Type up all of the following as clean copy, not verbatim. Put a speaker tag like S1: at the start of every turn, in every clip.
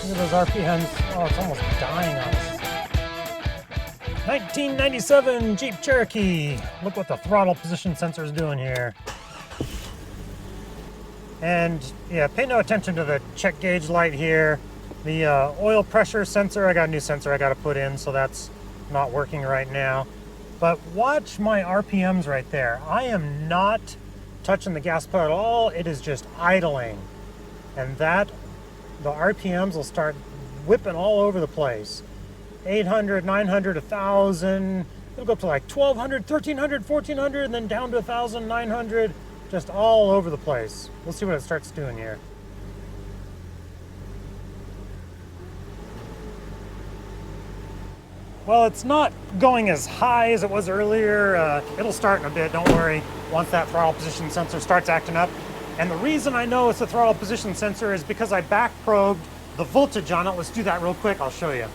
S1: Look at those RPMs. Oh, it's almost dying on us. 1997 Jeep Cherokee. Look what the throttle position sensor is doing here. And yeah, pay no attention to the check gauge light here. The oil pressure sensor, I got a new sensor I got to put in, so that's not working right now. But watch my RPMs right there. I am not touching the gas pedal at all. It is just idling. And the RPMs will start whipping all over the place. 800, 900, 1,000. It'll go up to like 1,200, 1,300, 1,400, and then down to 1,000, 900. Just all over the place. We'll see what it starts doing here. Well, it's not going as high as it was earlier. It'll start in a bit, don't worry, once that throttle position sensor starts acting up. And the reason I know it's a throttle position sensor is because I back probed the voltage on it. Let's do that real quick, I'll show you.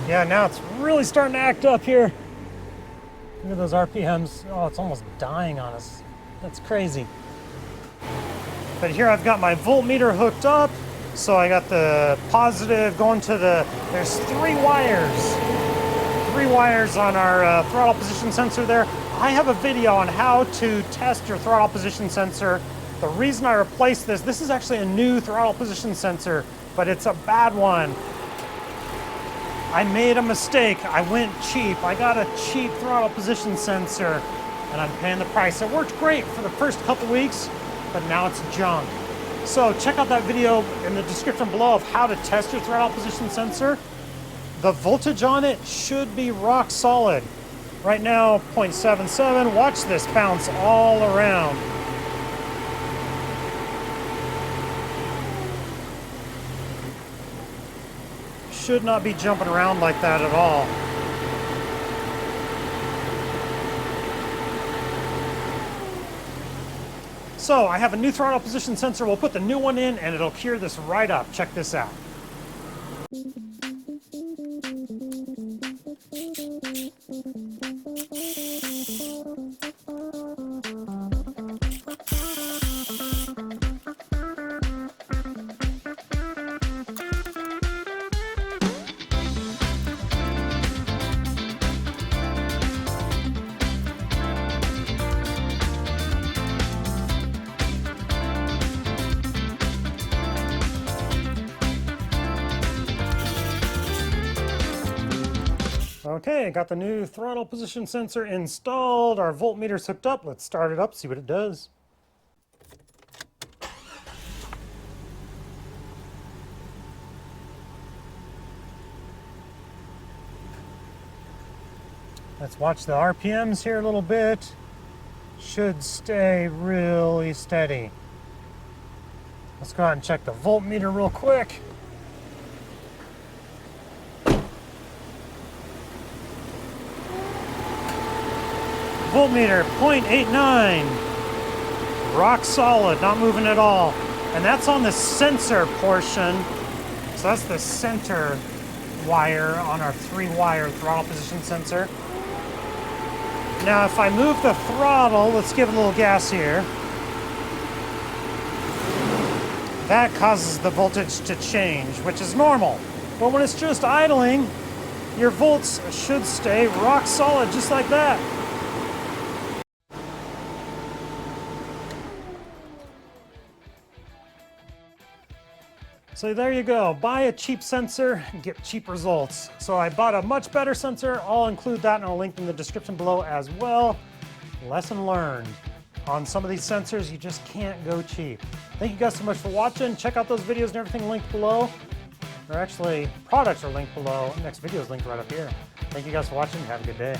S1: Yeah, now it's really starting to act up here. Look at those RPMs. Oh, it's almost dying on us. That's crazy. But here I've got my voltmeter hooked up. So I got the positive going to there's three wires on our throttle position sensor there. I have a video on how to test your throttle position sensor. The reason I replaced this is actually a new throttle position sensor, but it's a bad one. I made a mistake. I went cheap. I got a cheap throttle position sensor, and I'm paying the price. It worked great for the first couple weeks, but now it's junk. So check out that video in the description below of how to test your throttle position sensor. The voltage on it should be rock solid. Right now, 0.77. Watch this bounce all around. Should not be jumping around like that at all. So I have a new throttle position sensor. We'll put the new one in and it'll cure this right up. Check this out. Okay, got the new throttle position sensor installed. Our voltmeter's hooked up. Let's start it up, see what it does. Let's watch the RPMs here a little bit. Should stay really steady. Let's go ahead and check the voltmeter real quick. Voltmeter 0.89, rock solid, not moving at all. And that's on the sensor portion. So that's the center wire on our 3-wire throttle position sensor. Now if I move the throttle, let's give it a little gas here. That causes the voltage to change, which is normal. But when it's just idling, your volts should stay rock solid just like that. So there you go, buy a cheap sensor and get cheap results. So I bought a much better sensor. I'll include that in a link in the description below as well. Lesson learned. On some of these sensors, you just can't go cheap. Thank you guys so much for watching. Check out those videos and everything linked below. Or actually, products are linked below. Next video is linked right up here. Thank you guys for watching. Have a good day.